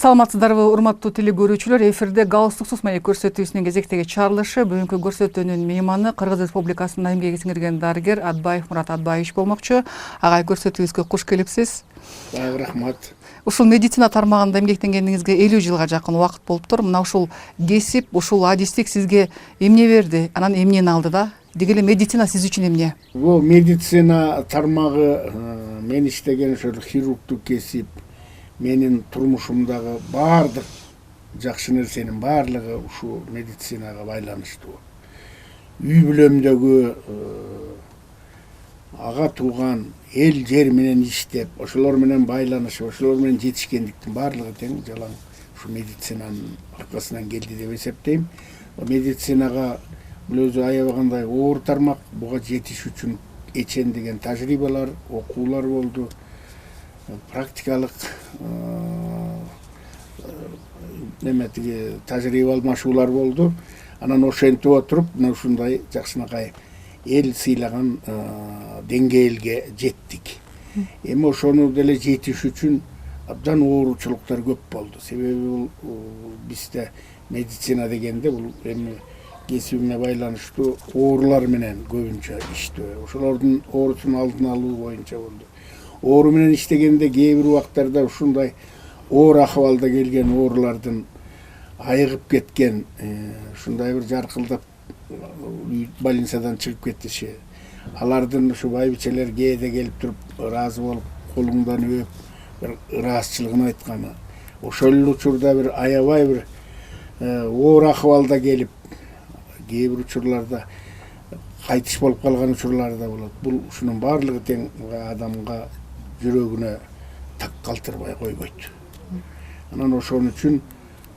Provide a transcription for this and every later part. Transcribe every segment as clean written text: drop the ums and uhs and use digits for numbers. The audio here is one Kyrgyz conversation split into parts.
Саламатсыздарбы, урматтуу телекөрүүчүлөр. Эфирде галстуксуз маек көрсөтүүсүнүн кезектеги чыгарылышы. Бүгүнкү көрсөтүүнүн мейманы Кыргыз Республикасынын эмгеги сиңирген дарыгер Атбаев Мурат Атбаевич болмокчу. Агай, көрсөтүүбүзгө куш келипсиз. Рахмат. Ушул медицина тармагында эмгектенгениңизге 50 жылга жакын убакыт болуптур. Мына ушул кесип, ушул адистик сизге эмне берди? Анан эмнени алды да? Деги эле медицина сиз үчүн эмне? Бул медицина тармагы мен иштеген ошол хирургдук кесип, менин турмушумдагы баардык жакшы нерсенин баардыгы ушул медицинага байланыштуу. Үй бүлөмдөгү ага тууган эл жер менен иштеп, ошолор менен байланышып, ошолор менен жетишкендиктин баардыгы тең жалаң ушу медицинанын аркасынан келди деп эсептейм. Медицинага бул өзү аябагандай оор тармак, буга жетиш үчүн эчен деген тажрыйбалар, окуулар болду. Практикалык неметиги тажрыйба алмашуулар болду. Анан ошентип отуруп, мына ушундай жакшынакай эл сыйлаган деңгээлге жеттик. Эми ошону деле жетиш үчүн абдан ооручулуктар көп болду. Себеби бул бизде медицина дегенде бул эми кесибине байланыштуу оорулар менен көбүнчө иштөө. Ошолордун оорусун алдын алуу боюнча болду. Оору менен иштегенде кээ бир убактарда ушундай оор акыбалда келген оорулардын айыгып кеткен, ушундай бир жаркылдап больницадан чыгып кетиши, алардын ушу байбичелер кээде келип туруп ыраазы болуп колуңдан өп бир ыраазычылыгын айтканы, ошол учурда бир аябай бир оор акыбалда келип, кээ бир учурларда кайтыш болуп калган учурлар да болот. Бул ушунун баардыгы тең адамга жүрөгүнө так калтырбай койбойт. Анан ошон үчүн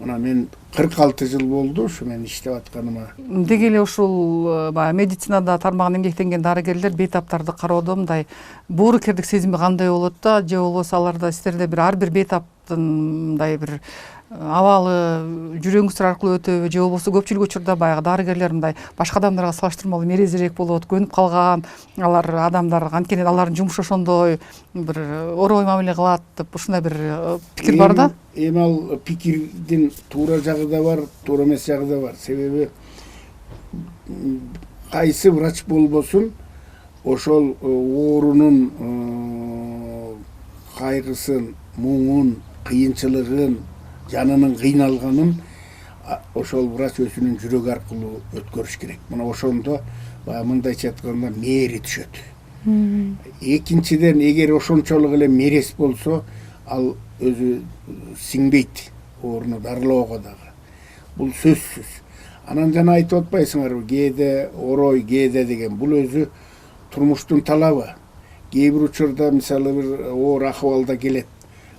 мына мен 46 жыл болду ушу мен иштеп атканыма. Деги эле ушул медицинада тармагында эмгектенген дарыгерлер бейтаптарды кароодо мындай боорукердик сезими кандай болот да, же болбосо аларда сиздерде бир ар бир бейтаптын мындай бир абалы жүрөгүңүздөр аркылуу өтөбү, же болбосо көпчүлүк учурда баягы дарыгерлер мындай башка адамдарга салыштырмалуу мерезирээк болот, көнүп калган алар адамдар, анткени алардын жумушу ошондой бир орой мамиле кылат деп ушундай бир пикир бар да. Эми ал пикирдин туура жагы да бар, туура эмес жагы да бар. Себеби кайсы врач болбосун ошол оорунун кайгысын, муңун, кыйынчылыгын, жанынын кыйналганын ошол врач өзүнүн жүрөгү аркылуу өткөрүш керек. Мына ошондо баягы мындайча айтканда мээри түшөт. Экинчиден, эгер ошончолук эле мерес болсо, ал өзү сиңбейт ооруну дарылоого дагы. Бул сөзсүз. Анан жана айтып атпайсыңарбы, кээде орой, кээде деген. Бул өзү турмуштун талабы. Кээ бир учурда мисалы бир оор акыбалда келет,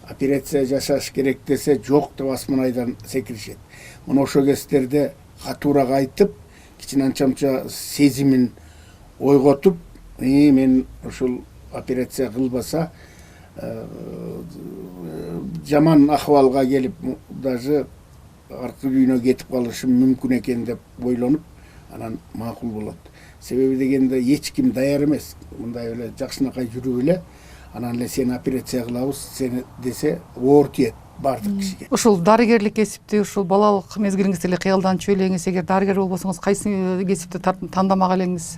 операция жасаш керек десе, жок деп асманайдан секиришет. Мына ошол кездерде катуураак айтып, кичинанчамча сезимин ойготуп, мен ушул операция кылбаса жаман акыбалга келип, даже аркы күйүнө кетип калышым мүмкүн экен деп ойлонуп, анан макул болот. Себеби дегенде эч ким даяр эмес. Мындай эле жакшынакай жүрүп эле, анан эле сени операция кылабыз сени десе оор тиет баардык кишиге. Ушул дарыгерлик кесипти ушул балалык мезгилиңизде эле кыялданчу элеңиз, эгер дарыгер болбосоңуз кайсы кесипти тандамак элеңиз?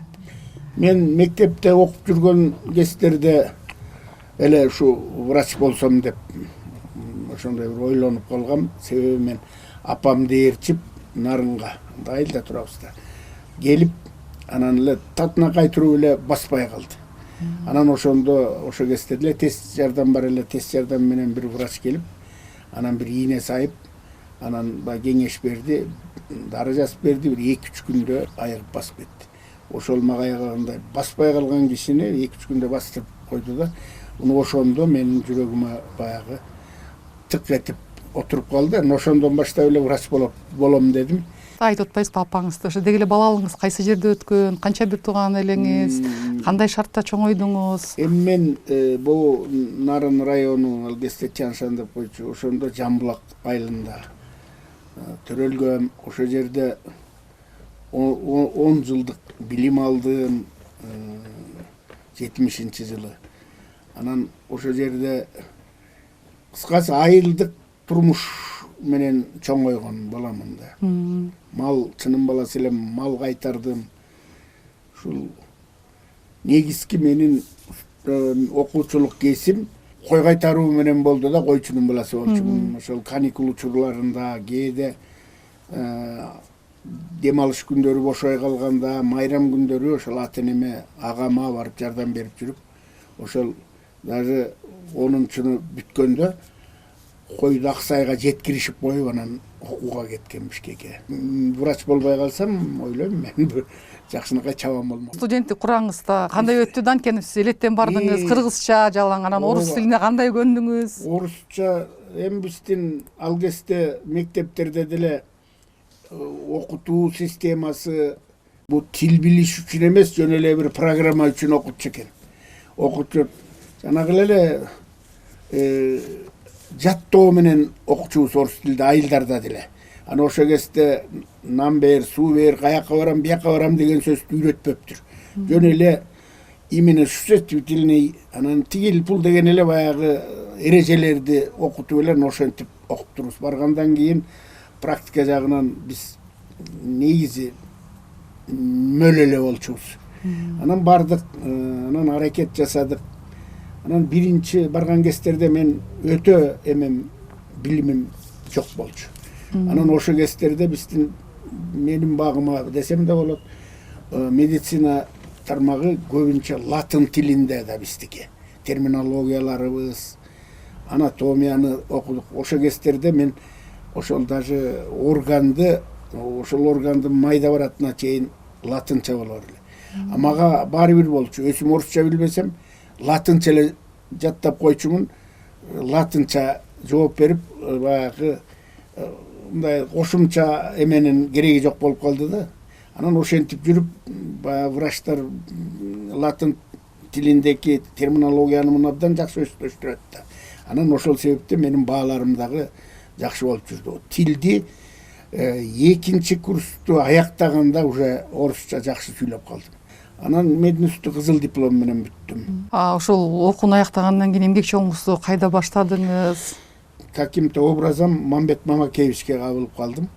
Мен мектепте окуп жүргөн кездерде эле ушу врач болсом деп ошондой бир ойлонуп калгам. Себеби мен апамды ээрчип Нарынга, айылда турабыз да, келип, анан эле татынакай туруп эле баспай калды. Анан ошондо ошо кезде эле тест жардам бар эле, тест жардам менен бир врач келип, анан бир ийне сайып, анан кеңеш берди, дары жазып берди, бир 2-3 күндө айыгып басып кетти. Ошол мага аягагандай баспай калган кишини 2-3 күндө бастырып койду да, ошондо менин жүрөгүмө баягы тык этип отуруп калды. Ошондон баштап эле врач болом дедим. Айтып атпайсызбы апаңызды? Ошо деги эле балалыгыңыз кайсы жерде өткөн, канча бир тууган элеңиз, кандай шартта чоңойдуңуз? Эми мен бул Нарын району, ал кезде Чаншан деп койчу, ошондо Жамбулак айылында төрөлгөм. Ошол жерде 10 жылдык билим алдым, 70-жылы. Анан ошол жерде кыскасы айылдык турмуш менен чоңойгон баламын да. Мал чынын баласы элем, мал кайтардым. Ушул негизги менин окуучулук кесим кой кайтаруу менен болду да, койчунун баласы болчумун. Ошол каникул учурларында, кээде дем алыш күндөрү бошой калганда, майрам күндөрү ошол ата энеме, агама барып жардам берип жүрүп, ошол даже 10-чуну бүткөндө койду Аксайга жеткиришип коюп анан окууга кеткен Бишкекке. Врач болбой калсам, ойлойм мен жакшынакай чабам болмок. Студенттик кураңызда кандай өттү да, анткени сиз элеттен бардыңыз, кыргызча жалаң, анан орус тилине кандай көндүңүз? Орусча эми биздин ал кезде мектептерде деле окутуу системасы бул тил билиш үчүн эмес, жөн эле бир программа үчүн окутчу экен. Окутуп жанагы эле жаттоо менен окучубуз орус тилде айылдарда деле. Аны ошо кезде нам бер, суу бер, каяка барам, бияка барам деген сөздү үйрөтпөптүр. Жөн эле именно существительный, анан тигил бул деген эле баягы эрежелерди окутуп эле ошентип окуптурбуз. Баргандан кийин практика жагынан биз негизи мөл эле болчубуз. Анан бардык, анан аракет жасадык. Анан биринчи барган кездерде мен өтө билимим жок болчу. Анан ошо кездерде биздин менин багыма десем да болот, медицина тармагы көбүнчө латын тилинде да биздики. Терминологияларыбыз, анатомияны окудук. Ошо кездерде мен ошол даже ошол органдын майда баратына чейин латынча болор эле. Мага баары бир болчу. Өзүм орусча билбесем, латынча эле жаттап койчумун. Латынча жооп берип, баягы мындай кошумча эменин кереги жок болуп калды да. Анан ошентип жүрүп, баягы врачтар латын тилиндеки терминологияны абдан жакшы өздөштүрөт да. Анан ошол себептен менин бааларым дагы жакшы болуп жүрдү. Тилди экинчи курсту аяктаганда уже орусча жакшы сүйлөп калдым. Анан мединституту кызыл диплом менен бүттүм. Ошол окууну аяктагандан кийин эмгек жолуңузду кайда баштадыңыз? Каким-то образом Мамбет Мамакеевичке кабылып калдым.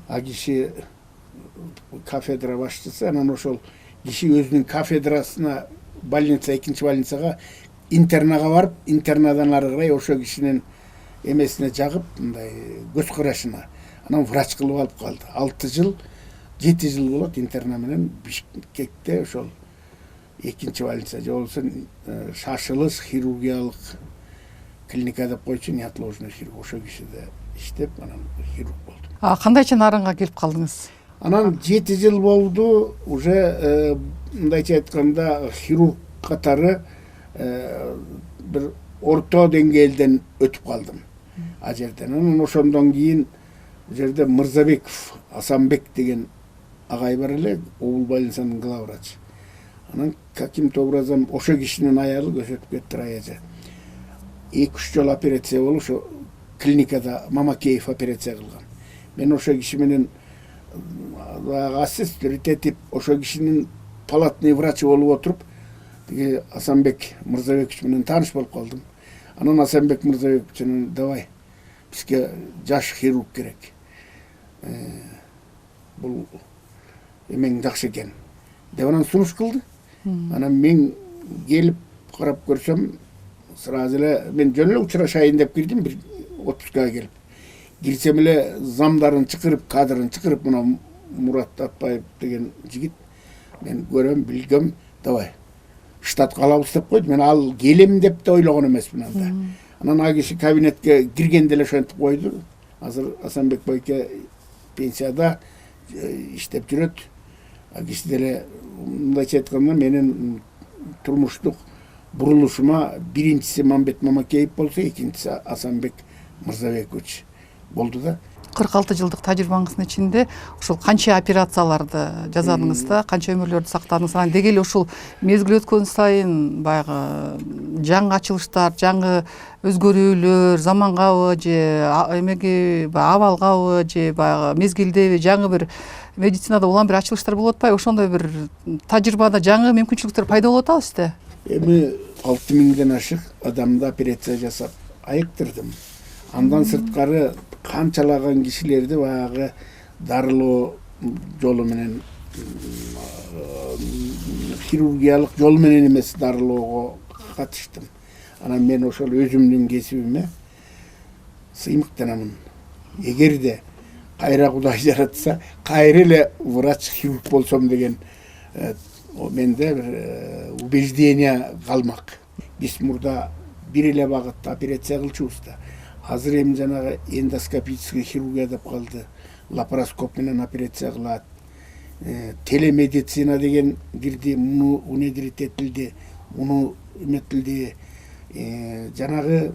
А киши кафедра башчысы, анан ошол киши өзүнүн кафедрасына, экинчи больницага интернага барып, интернадан ары карай ошо кишинин эмесине жагып, мындай көз карашына. Анан врач кылып алып калды. 7 жыл болот интерна менен Бишкекте ошол экинчи больница, же болбосо шашылыш хирургиялык клиника деп койчу, неотложный хирург. Ошо кишиде иштеп, анан хирург болдум. Кандайча нарынга келип калдыңыз? Анан 7 жыл болду, уже мындайча айтканда хирург катары бир орто деңгээлден өтүп калдым. А жерден. Анан ошондон кийин жерде Мырзабеков Асанбек деген агай бар эле, Обул больницанын главврачы. Анан каким-то образом ошо кишинин аялы көзөтүп кетти аяжы. 2-3 жолу операция болуп, ошо клиникада Мамакеев операция кылган. Мен ошо киши менен ассистент этип, ошо кишинин палатный врачы болуп отуруп, тиги Асанбек Мырзабекович менен тааныш болуп калдым. Анан Асанбек Мырзабекович менен давай бизге жаш хирург керек. Бул эмең жакшы экен деп анан сунуш кылды. Анан мен келип карап көрсөм, сразу эле мен жөн эле учурашайын деп кирдим, бир отпускага келип. Кирсем эле замдарын чакырып, кадрын чакырып, мына Мурат Атбаев деген жигит, мен көрөм, билгем, давай штатка алабыз деп койду. Мен ал келем деп да ойлогон эмесмин анда. Анан а киши кабинетке киргенде эле ошентип койду. Азыр Асанбек байке пенсияда иштеп жүрөт. А киши деле мындайча айтканда менин турмуштук бурулушума биринчиси Мамбет Мамакеев болсо, экинчиси Асанбек Мырзабекович болду да. 46 жылдык тажрыйбаңыздын ичинде ушул канча операцияларды жасадыңыз да, канча өмүрлөрдү сактадыңыз? Анан деги эле ушул мезгил өткөн сайын баягы жаңы ачылыштар, жаңы өзгөрүүлөр замангабы же эмеги абалгабы же баягы мезгилдеби жаңы бир медицинада улам бир ачылыштар болуп атпайбы? Ошондой бир тажрыйбада жаңы мүмкүнчүлүктөр пайда болуп атабы сизде? Эми 6000ден ашык адамды операция жасап айыктырдым. Андан сырткары канчалаган кишилерди баягы дарылоо жолу менен хирургиялык жол менен эмес дарылоого катыштым. Анан мен ошол өзүмдүн кесибиме сыймыктанамын. Эгерде кайра Кудай жаратса, кайра эле врач хирург болсом деген менде бир убеждение калмак. Биз мурда бир эле багытта операция кылчубуз да. Азыр эми жанагы эндоскопический хирургия деп калды. Лапароскоп менен операция кылат. Телемедицина деген кирди, муну внедрить этилди, муну эметилди. Жанагы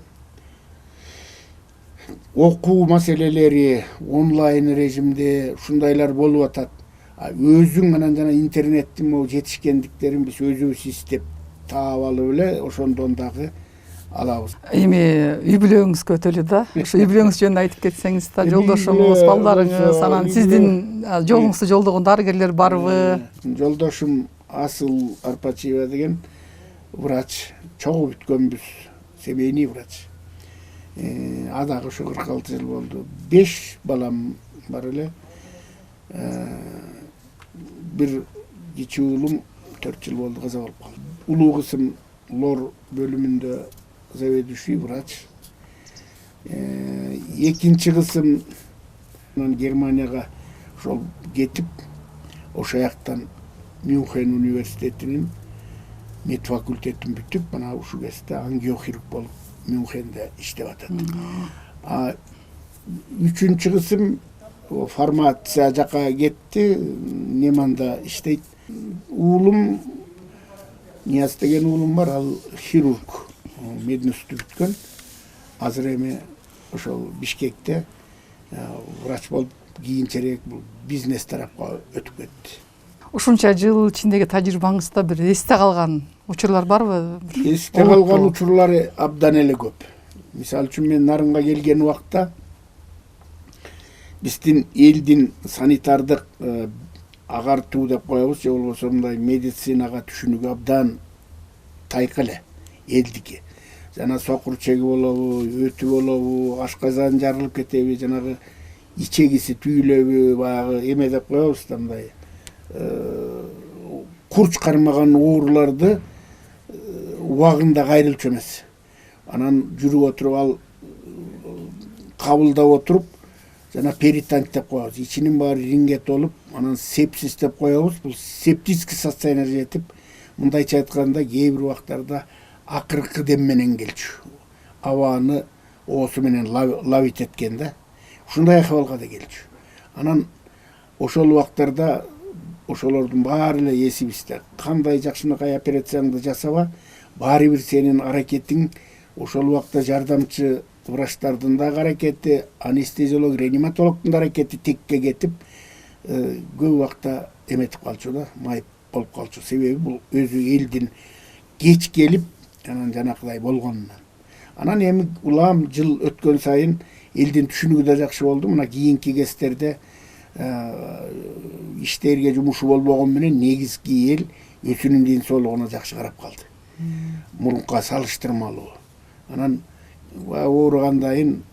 окуу маселелери онлайн режимде ушундайлар болуп атат. Өзүң анан жана интернеттин могу жетишкендиктерин биз өзүбүз издеп таап алып эле ошондон дагы алабыз. Эми үй бүлөңүз көтөлү да. Ошо үй бүлөңүз жөнүндө айтып кетсеңиз да, жолдошуңуз, балдарыңыз, анан сиздин жолуңузду жолдогон дарыгерлер барбы? Жолдошум Асыл Арпачиева деген врач, чогуу бүткөнбүз, семейный врач. А дагы ушу 46 жыл болду. 5 балам бар эле. Бир кичи уулум 4 жыл болду каза болуп калды. Улуу кызым лор бөлүмүндө заведующий врач. Экинчи кызым Германияга ошол кетип, ошол жактан Мюнхен университетинин медфакультетин бүтүп, мына ушул кезде ангиохирург болуп Мюнхенде иштеп атат. Үчүнчү кызым фармация жака кетти, Неманда иштейт. Уулум Нияз деген уулум бар, ал хирург, мединститут бүткөн. Азыр эми ошол Бишкекте врач болуп, кийинчерээк бизнес тарапка өтүп кетти. Ушунча жыл ичиндеги тажрыйбаңызда бир эсте калган учурлар барбы? Эсте калган учурлары абдан эле көп. Мисалы үчүн мен Нарынга келген убакта биздин элдин санитардык агартуу деп коебуз, же болбосо мындай медицинага түшүнүгү абдан тайкы эле элдики. Жана сокур чеги болобу, өтү болобу, ашказан жарылып кетеби, жанагы ичегиси түйүлөбү, баягы эме деп коебуз да, мындай курч кармаган ооруларды убагында кайрылчу эмес. Анан жүрүп отуруп, ал кабылдап отуруп, жана перитонит деп коебуз. Ичинин баары ринге толуп, анан сепсис деп коебуз. Бул септический состояние жетип, мындайча айтканда кээ бир убактарда акыркы дем менен келчү. Абаны оосу менен лавить эткен да. Ушундай акыбалга да келчү. Анан ошол убактарда ошолордун баары эле эсибизде. Кандай жакшынакай операцияңды жасаба, баары бир сенин аракетиң ошол убакта жардамчы врачтардын да аракети, анестезиолог, реаниматологдун да аракети текке кетип, көп убакта эметип калчу да, майып болуп калчу. Себеби бул өзү элдин кеч келип, анан жанакыдай болгонунан. Анан эми улам жыл өткөн сайын элдин түшүнүгү да жакшы болду. Мына кийинки кездерде иштерге жумушу болбогон менен негизги эл өзүнүн ден соолугуна жакшы карап калды. Мурунка салыштырмалуу. Анан ооругандайын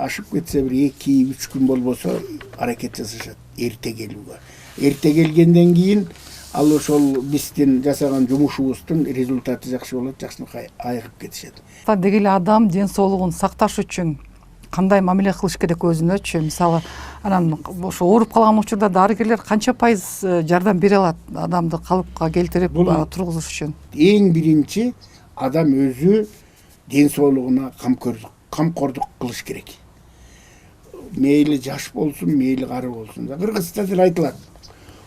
ашып кетсе бир 2-3 күн болбосо аракет жасашат эрте келүүгө. Эрте келгенден кийин ал ошол биздин жасаган жумушубуздун результаты жакшы болот, жакшынакай айыгып кетишет. Деги эле адам ден соолугун сакташ үчүн кандай мамиле кылыш керек өзүнөчү? Мисалы, анан ошо ооруп калган учурда дарыгерлер канча пайыз жардам бере алат адамды калыпка келтирип тургузуш үчүн? Эң биринчи адам өзү ден соолугуна камкордук кылыш керек. Мейли жаш болсун, мейли кары болсун. Кыргызча деле айтылат.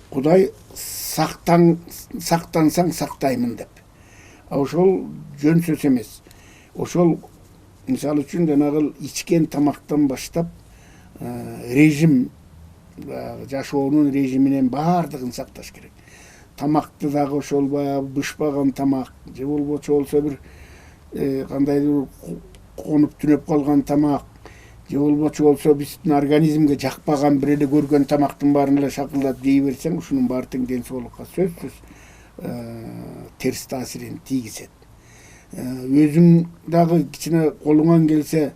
Кудай сактансаң сактаймын деп. Ошол жөн сөз эмес. Ошол мисалы үчүн жанагы ичкен тамактан баштап режим, жашоонун режиминен баардыгын сакташ керек. Тамакты дагы ошол баягы бышпаган тамак, же болбосо бир кандайдыр конуп түнөп калган тамак, же болбосо биздин организмге жакпаган бир эле көргөн тамактын баарын эле шакылдап жей берсең, ушунун баары тең ден соолукка сөзсүз терс таасирин тийгизет. Өзүң дагы кичине колуңан келсе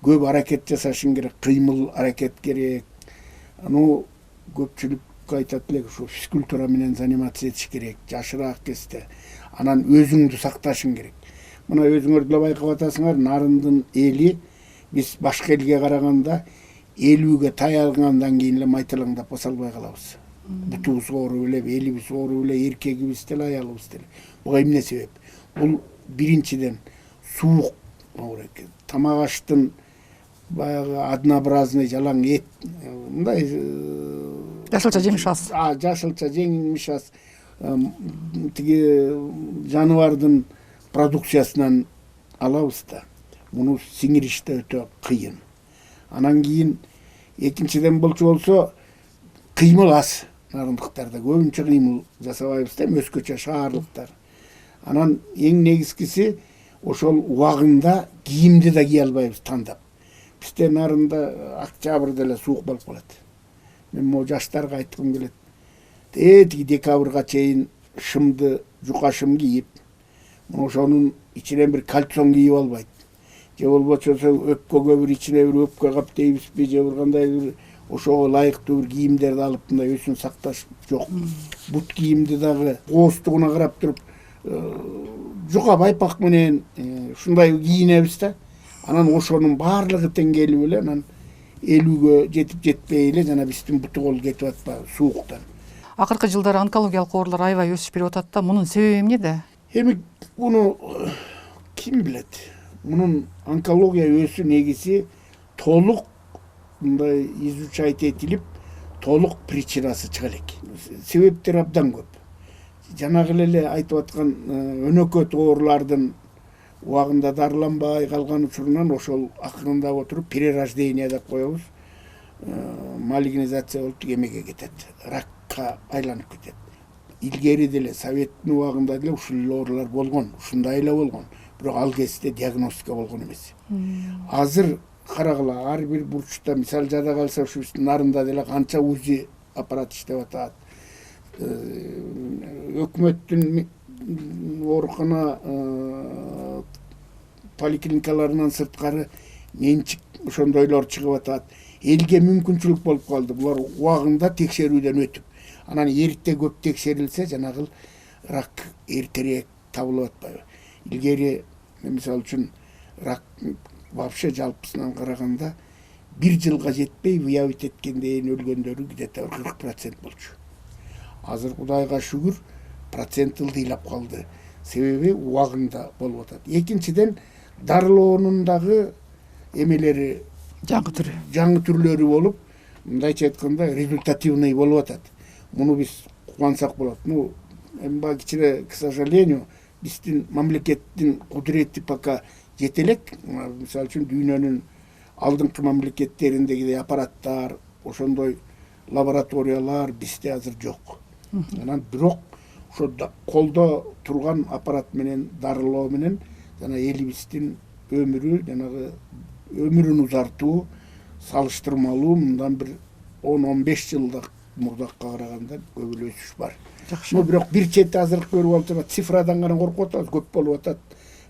көп аракет жасашың керек, кыймыл аракет керек. Аны көпчүлүк айтат элек, ушу физкультура менен заниматься этиш керек, жашыраак кезде. Анан өзүңдү сакташың керек. Мына өзүңөр деле байкап атасыңар, Нарындын эли биз башка элге караганда 50-ге таялгандан кийин эле майталаңдап баса албай калабыз. Бутубуз ооруп эле, элибиз ооруп эле, эркегибиз деле, аялыбыз деле. Буга эмне себеп? Бул биринчиден суук экен. Тамак аштын баягы однообразный жалаң эт, мындай жашылча жемиш аз. Жашылча жемиш аз. Тиги жаныбардын продукциясынан алабыз да. Муну сиңириш да өтө кыйын. Анан кийин экинчиден болсо кыймыл аз. Нарындыктарда көбүнчө кыймыл жасабайбыз да, өзгөчө шаарлыктар. Анан эң негизгиси ошол убагында кийимди да кие албайбыз тандап. Бизде Нарында октябрда эле суук болуп калат. Мен могу жаштарга айткым келет. Тиги декабрга чейин шымды, жука шым кийип, ошонун ичинен бир кальсон кийип албайт. Же болбосо өпкөгө бир ичине бир өпкө кап дейбизби, же бир кандай бир ошого ылайыктуу бир кийимдерди алып мындай өзүн сакташ жок. Бут кийимди дагы кооздугуна карап туруп жука байпак менен ушундай кийинебиз да. Анан ошонун баардыгы тең келип эле анан 50-ге жетип жетпей эле жана биздин буту кол кетип атпайбы сууктан. Акыркы жылдары онкологиялык оорулар аябай өсүш берип атат да, мунун себеби эмнеде? Эми муну ким билет? Мунун онкология өсүү негизи толук мындай изучать этилип, толук причинасы чыга элек. Себептери абдан көп. Жанагы эле айтып аткан өнөкөт оорулардын убагында дарыланбай калган учурунан ошол акырындап отуруп перерождение деп коебуз. Малигнизация болуп эмеге кетет, ракка айланып кетет. Илгери деле советтин убагында деле ушул эле оорулар болгон, ушундай эле болгон. Бирок ал кезде диагностика болгон эмес. Азыр карагыла, ар бир бурчта мисал жада калса ушу биздин Нарында деле канча УЗИ аппарат иштеп атат. Өкмөттүн оорукана поликлиникаларынан сырткары менчик ошондойлор чыгып атат. Элге мүмкүнчүлүк болуп калды. Булар убагында текшерүүдөн өтүп, анан эрте көп текшерилсе жанагы рак эртерээк табылып атпайбы. Илгери мисалы үчүн рак вообще жалпысынан караганда 1 жылга жетпей выявить эткенден өлгөндөрү где-то 40% болчу. Азыр Кудайга шүгүр процент ылдыйлап калды. Себеби убагында болуп атат. Экинчиден дарылоонун дагы эмелери жаңы түрлөрү болуп, мындайча айтканда результативный болуп атат. Муну биз кубансак болот. Эми баягы кичине, к сожалению, биздин мамлекеттин кудурети пока жете элек. Мисалы үчүн дүйнөнүн алдыңкы мамлекеттериндегидей аппараттар, ошондой лабораториялар бизде азыр жок. Анан бирок ошо колдо турган аппарат менен дарылоо менен жана элибиздин өмүрү, жанагы өмүрүн узартуу салыштырмалуу мындан бир 10-15 жылдык мурдакка караганда көп эле өсүш бар. Бирок бир чети азыр көрүп алып цифрадан гана коркуп атабыз, көп болуп атат.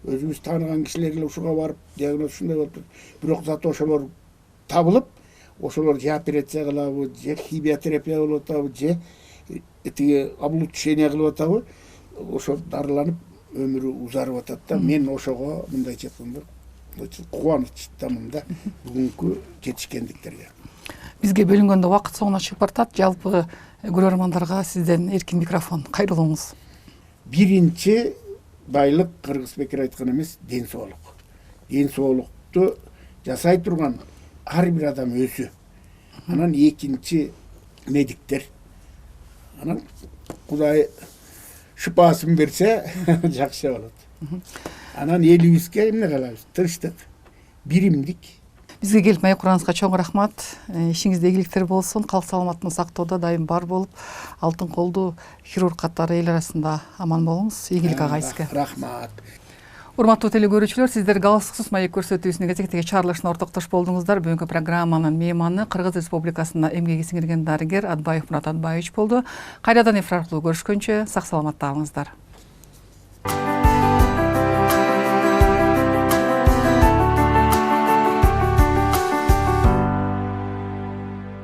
Өзүбүз тааныган кишилер эле ушуга барып, диагноз ушундай болуп атат. Бирок зато ошолор табылып, ошолор же операция кылабы, же химиотерапия болуп атабы, же тиги облучение кылып атабы, ошо дарыланып өмүрү узарып атат да. Мен ошого мындайча айтканда кубанычтамын да бүгүнкү жетишкендиктерге. Бизге бөлүнгөндө убакыт соңуна чыгып баратат. Жалпы көрөрмандарга сизден эркин микрофон, кайрылуңуз. Биринчи байлык Кыргызбекер айткан эмес, ден соолук. Ден соолукту жасай турган ар бир адам өзү. Анан экинчи медиктер. Анан Кудай шыпасын берсе жакшы болот. Анан элибизге эмне кылабыз? Тынчтык, биримдик. Бизге келип маек курганыңызга чоң рахмат. Ишиңизде ийгиликтер болсун. Калк саламаттыгын сактоодо дайым бар болуп, алтын колдуу хирург катары эл арасында аман болуңуз. Ийгилик ага сизге. Рахмат. Урматтуу теле-көрүүчүлөр, сиздер галстуксуз маек көрсөтүүсүнүн кезектеги чыгарылышына ортоктош болдуңуздар. Бүгүнкү программанын мейманы Кыргыз Республикасына эмгеги сиңирген дарыгер Атбаев Мурат Атбаевич болду. Кайрадан эфир аркылуу көрүшкөнчө сак саламатта калыңыздар.